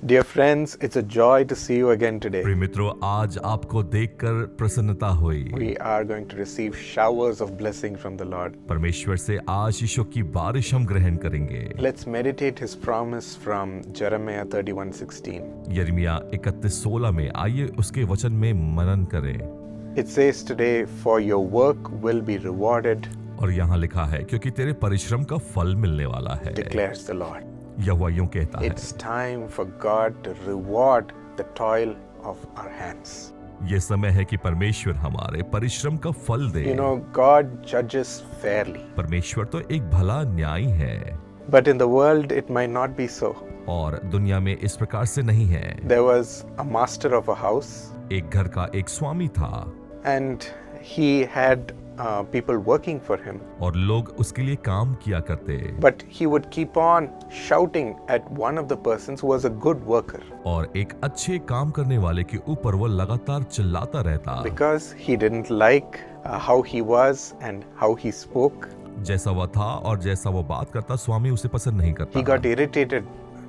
Dear friends, it's a joy to see you again today. प्रिय मित्रों, आज आपको देखकर प्रसन्नता हुई। We are going to receive showers of blessing from the Lord. परमेश्वर से आशीषों की बारिश हम ग्रहण करेंगे। Let's meditate His promise from Jeremiah 31:16. यिर्मयाह 31:16 में आइए उसके वचन में मनन करें। It says today, "For your work will be rewarded," और यहाँ लिखा है, क्योंकि तेरे परिश्रम का फल मिलने वाला है। declares the Lord. यहोवा यूं कहता है, It's time for God to reward the toil of our hands. ये समय है कि परमेश्वर हमारे परिश्रम का फल दे। You know, God judges fairly. परमेश्वर तो एक भला न्यायी है, But in the world, it might not be so. और दुनिया में इस प्रकार से नहीं है। There was a master of a house, एक घर का एक स्वामी था, and he had people working for him. और लोग उसके लिए काम किया करते, But he would keep on shouting at one of the persons who was a good worker और एक अच्छे काम करने वाले के ऊपर वो लगातार चिल्लाता रहता, because he didn't like how he was and how he spoke. जैसा वह था और जैसा वो बात करता, स्वामी उसे पसंद नहीं He करता। got irritated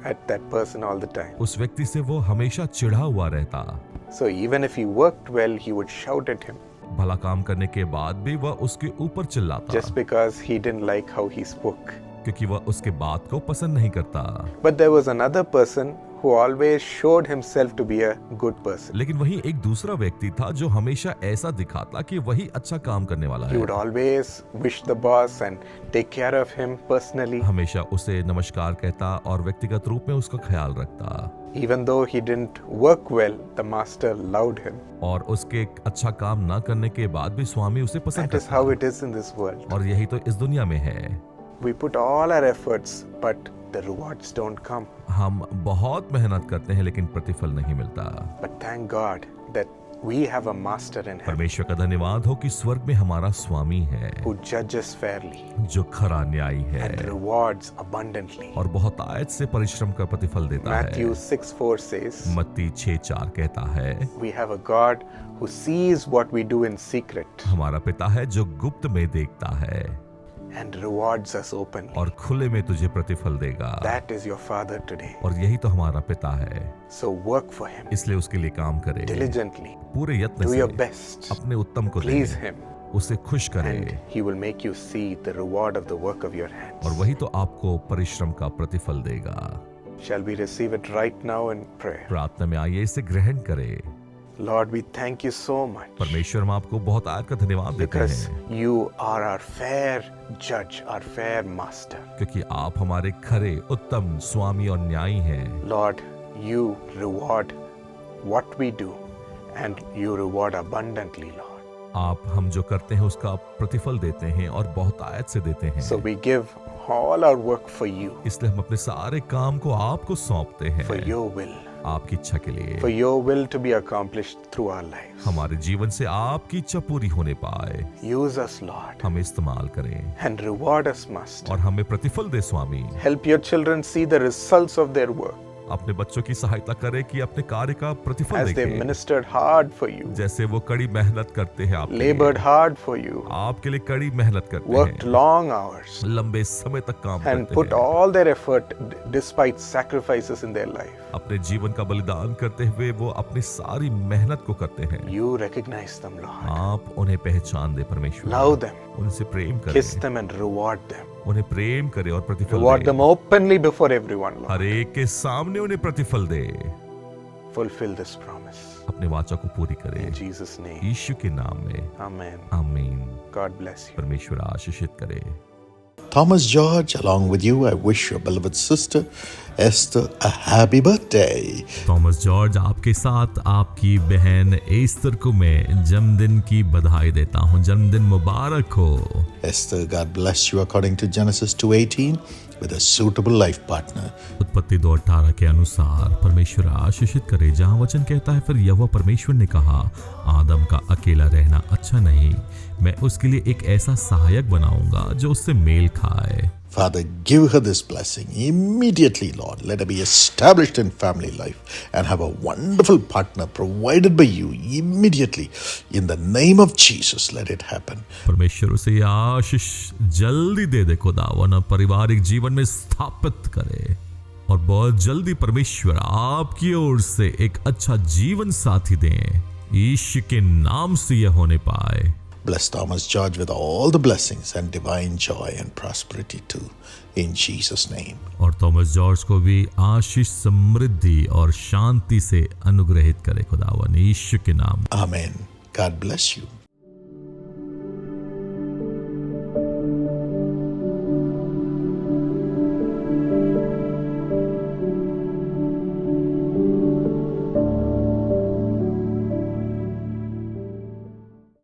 at that person all the time. उस व्यक्ति से वो हमेशा चिढ़ा हुआ रहता। So even if he worked well, he would shout at him भला काम करने के बाद भी वह उसके ऊपर चिल्लाता, just because he didn't like how he spoke. क्योंकि वह उसके बात को पसंद नहीं करता। But there was another person who always showed himself to be a good person. लेकिन वहीं एक दूसरा व्यक्ति था जो हमेशा ऐसा दिखाता कि वही अच्छा काम करने वाला He है। would always wish the boss and take care of him personally, हमेशा उसे नमस्कार कहता और व्यक्तिगत रूप में उसका ख्याल रखता। even though he didn't work well. The master loved him. और उसके अच्छा काम ना करने के बाद भी स्वामी उसे पसंद That is करता। how it is in this world. और यही तो इस दुनिया में है। We put all our efforts, but the rewards don't come. हम बहुत मेहनत करते हैं लेकिन प्रतिफल नहीं मिलता। But thank God that we have a master in heaven परमेश्वर का धन्यवाद हो कि स्वर्ग में हमारा स्वामी है, who judges fairly जो खरा न्यायी है and rewards abundantly. और बहुत आयत से परिश्रम का प्रतिफल देता Matthew है। 6:4 says, मत्ती 6:4 कहता है, "We have a God who sees what we do in secret हमारा पिता है जो गुप्त में देखता है and rewards us openly." और खुले में तुझे प्रतिफल देगा। That is your Father today. और यही तो हमारा पिता है, So work for Him इसलिए उसके लिए काम करे, diligently. पूरे यत्न Do से your best. अपने उत्तम को दे, Please Him, उसे खुश करे, and He will make you see the reward of the work of your hands. और वही तो आपको परिश्रम का प्रतिफल देगा। Shall we receive it right now in prayer? प्रार्थना में आइए इसे ग्रहण करें। Lord, we thank you so much परमेश्वर, हम आपको बहुत आयत का धन्यवाद देते because हैं, you are our fair judge, our fair master. क्योंकि आप हमारे खरे उत्तम स्वामी और न्यायी हैं। Lord, you reward what we do and you reward abundantly, Lord. आप हम जो करते हैं उसका प्रतिफल देते हैं और बहुत आयत से देते हैं। So we give all our work for you, इसलिए हम अपने सारे काम को आपको सौंपते हैं, for your will, आपकी इच्छा के लिए, for your will to be accomplished through our lives. हमारे जीवन से आपकी इच्छा पूरी होने पाए। Use us, Lord, हम इस्तेमाल करें and reward us, Master. और हमें प्रतिफल दे स्वामी। Help your children see the results of their work अपने बच्चों की सहायता करे कि अपने कार्य का प्रतिफल as they देखें, ministered hard for you, जैसे वो कड़ी मेहनत करते हैं आपके लिए, labored hard for you, आपके लिए कड़ी मेहनत करते worked हैं, long hours, लंबे समय तक काम and करते put हैं, all their effort despite sacrifices in their life. अपने जीवन का बलिदान करते हुए वो अपनी सारी मेहनत को करते हैं। You recognize them, Lord. आप उन्हें पहचान दे परमेश्वर, Love them, उनसे प्रेम kiss करें, them, and reward them. उन्हें प्रेम करे और प्रतिफल Reward दे, them openly before everyone, Lord. हर एक के सामने उन्हें प्रतिफल दे, Fulfill this promise. अपने वाचा को पूरी करे, In Jesus' name. यीशु के नाम में, Amen. आमीन। God bless you. परमेश्वर आशीषित करे। Thomas George, along with you, I wish your beloved sister Esther a happy birthday. Thomas George, आपके साथ आपकी बहन एस्तर को मैं जन्मदिन की बधाई देता हूँ। जन्मदिन मुबारक हो। Esther, God bless you according to Genesis 2:18 with a suitable life partner. उत्पत्ति 2:18 के अनुसार परमेश्वर आशीषित करे, जहाँ वचन कहता है, फिर यहोवा परमेश्वर ने कहा, आदम का अकेला रहना अच्छा नहीं, मैं उसके लिए एक ऐसा सहायक बनाऊंगा जो उससे मेल खाए। Father, give her this blessing immediately, Lord. Let her be established in family life and have a wonderful partner provided by you immediately. In the name of Jesus, let it happen. परमेश्वर उसे यह आशीष जल्दी दे दे खुदा, वरना पारिवारिक जीवन में स्थापित करे। और बहुत जल्दी परमेश्वर आपकी ओर से एक अच्छा जीवन साथी दें। यीशु के नाम से यह होने पाए। Bless Thomas George with all the blessings and divine joy and prosperity too. In Jesus' name. और थॉमस जॉर्ज को भी आशीष, समृद्धि और शांति से अनुग्रहित करे खुदावन, यीशु के नाम। Amen. God bless you.